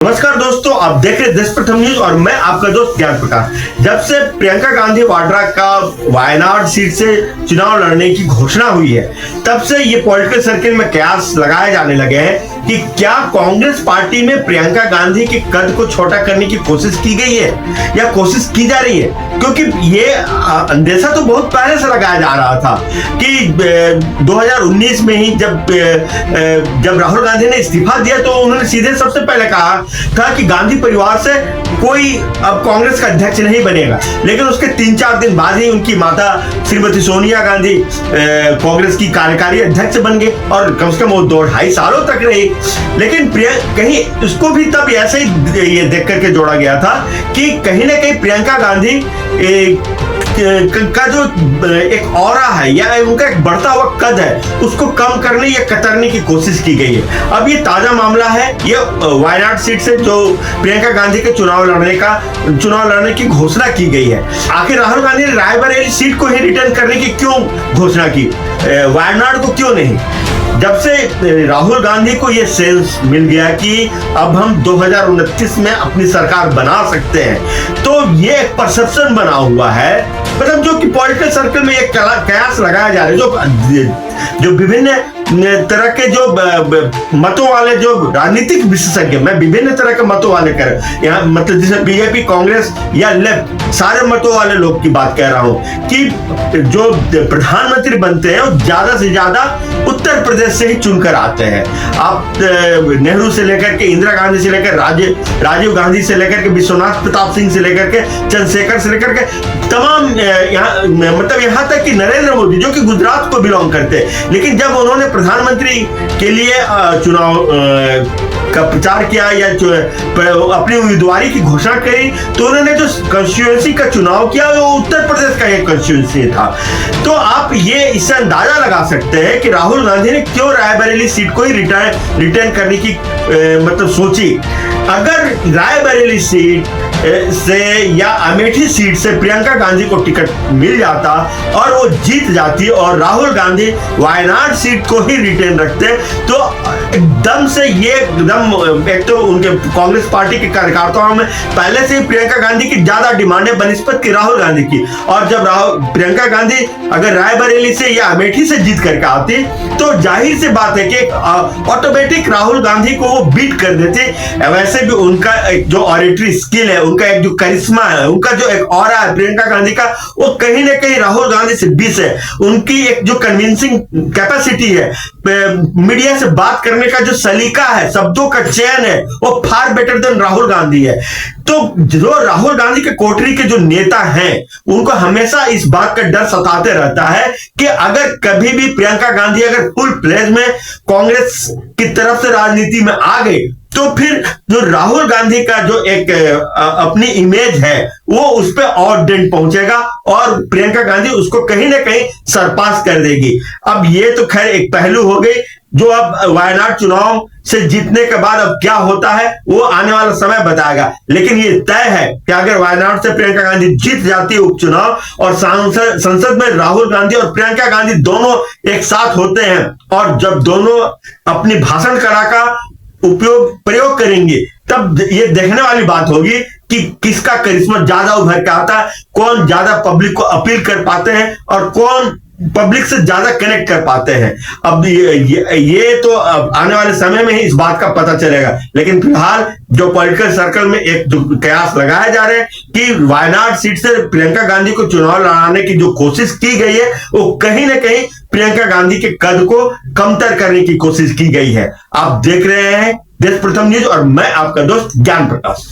नमस्कार दोस्तों, आप देख रहे हैं देश प्रथम न्यूज और मैं आपका दोस्त ज्ञान प्रकाश। जब से प्रियंका गांधी वाड्रा का वायनाड सीट से चुनाव लड़ने की घोषणा हुई है, तब से ये पॉलिटिकल सर्किल में कयास लगाए जाने लगे हैं कि क्या कांग्रेस पार्टी में प्रियंका गांधी के कद को छोटा करने की कोशिश की गई है या कोशिश की जा रही है। क्योंकि ये अंदेशा तो बहुत पहले से लगाया जा रहा था कि 2019 में ही जब राहुल गांधी ने इस्तीफा दिया तो उन्होंने सीधे सबसे पहले कहा था कि गांधी परिवार से कोई अब कांग्रेस का अध्यक्ष नहीं बनेगा। लेकिन उसके 3-4 दिन बाद ही उनकी माता श्रीमती सोनिया गांधी कांग्रेस की कार्यकारी अध्यक्ष बन गए और कम से कम वो 2-2.5 सालों तक रही। लेकिन कहीं उसको भी तब ऐसे ही ये देख करके जोड़ा गया था कि कहीं ना कहीं प्रियंका गांधी का जो एक ऑरा है या उनका एक बढ़ता हुआ कद है उसको कम करने या कतरने की कोशिश की गई है। अब ये ताजा मामला है, ये वायनाड सीट से जो प्रियंका गांधी के चुनाव लड़ने की घोषणा की गई है। आखिर राहुल गांधी ने रायबरेली सीट को ही रिटर्न करने की क्यों घोषणा की, वायनाड को क्यों नहीं? जब से राहुल गांधी को ये सेंस मिल गया कि अब हम 2029 में अपनी सरकार बना सकते हैं, तो ये एक परसेप्शन बना हुआ है, मतलब जो कि पॉलिटिकल सर्कल में एक कयास लगाया जा रहा है, जो विभिन्न तरह के जो मतों वाले जो राजनीतिक विशेषज्ञ, मैं विभिन्न तरह के मतों वाले यहाँ मतलब जैसे बीजेपी, कांग्रेस या लेफ्ट, सारे मतों वाले लोग की बात कह रहा हूँ कि जो प्रधानमंत्री बनते हैं वो ज्यादा से ज्यादा उत्तर प्रदेश से ही चुनकर आते हैं। आप नेहरू से लेकर के इंदिरा गांधी से लेकर राजीव गांधी से लेकर के विश्वनाथ प्रताप सिंह से लेकर के चंद्रशेखर से लेकर के तमाम यहाँ तक कि नरेंद्र मोदी जो कि गुजरात को बिलोंग करते हैं, लेकिन जब उन्होंने प्रधानमंत्री के लिए चुनाव का प्रचार किया या अपनी उम्मीदवारी की घोषणा करी तो उन्होंने जो कॉन्स्टिट्यूएंसी का चुनाव किया वो उत्तर प्रदेश का एक कॉन्स्टिट्यूएंसी था। तो आप ये इससे अंदाजा लगा सकते हैं कि राहुल गांधी ने क्यों रायबरेली सीट को ही रिटर्न करने की मतलब सोची। अगर रायबरेली सीट से या अमेठी सीट से प्रियंका गांधी को टिकट मिल जाता और वो जीत जाती और राहुल गांधी वायनाड सीट को ही रिटेन रखते तो एकदम से ये एक तो उनके कांग्रेस पार्टी के कार्यकर्ताओं में पहले से ही प्रियंका गांधी की ज्यादा डिमांड है बनिस्बत की राहुल गांधी की, और जब प्रियंका गांधी अगर रायबरेली से या अमेठी से जीत करके आती तो जाहिर सी बात है कि ऑटोमेटिक राहुल गांधी को वो बीट कर देते। वैसे भी उनका एक जो ऑरेटरी स्किल है, उनका एक जो करिश्मा है, उनका जो एक ऑरा है प्रियंका गांधी का, वो कहीं ना कहीं राहुल गांधी से 20 है। उनकी एक जो कन्विंसिंग कैपेसिटी है, मीडिया से बात करने का जो सलीका है, शब्दों का चयन है, वो far better than Rahul Gandhi है। तो जो राहुल गांधी के कोटरी के जो नेता हैं उनको हमेशा इस बात का डर सताते रहता है कि अगर कभी भी प्रियंका गांधी अगर फुल प्लेज में कांग्रेस की तरफ से राजनीति में आ गई तो फिर जो राहुल गांधी का जो एक अपनी इमेज है वो उस पर और डेंट पहुंचेगा और प्रियंका गांधी उसको कहीं ना कहीं सरपास कर देगी। अब ये तो खैर एक पहलू हो गई जो अब वायनाड चुनाव से जीतने के बाद अब क्या होता है वो आने वाला समय बताएगा। लेकिन ये तय है कि अगर वायनाड से प्रियंका गांधी जीत जाती है उपचुनाव और संसद में राहुल गांधी और प्रियंका गांधी दोनों एक साथ होते हैं और जब दोनों अपनी भाषण कला का प्रयोग करेंगे तब ये देखने वाली बात होगी कि किसका करिश्मा ज्यादा उभर के आता है, कौन ज्यादा पब्लिक को अपील कर पाते हैं और कौन पब्लिक से ज्यादा कनेक्ट कर पाते हैं। अब ये तो अब आने वाले समय में ही इस बात का पता चलेगा। लेकिन फिलहाल जो पॉलिटिकल सर्कल में एक कयास लगाया जा रहे हैं कि वायनाड सीट से प्रियंका गांधी को चुनाव लड़ाने की जो कोशिश की गई है वो कहीं ना कहीं प्रियंका गांधी के कद को कमतर करने की कोशिश की गई है। आप देख रहे हैं देश प्रथम न्यूज और मैं आपका दोस्त ज्ञान प्रकाश।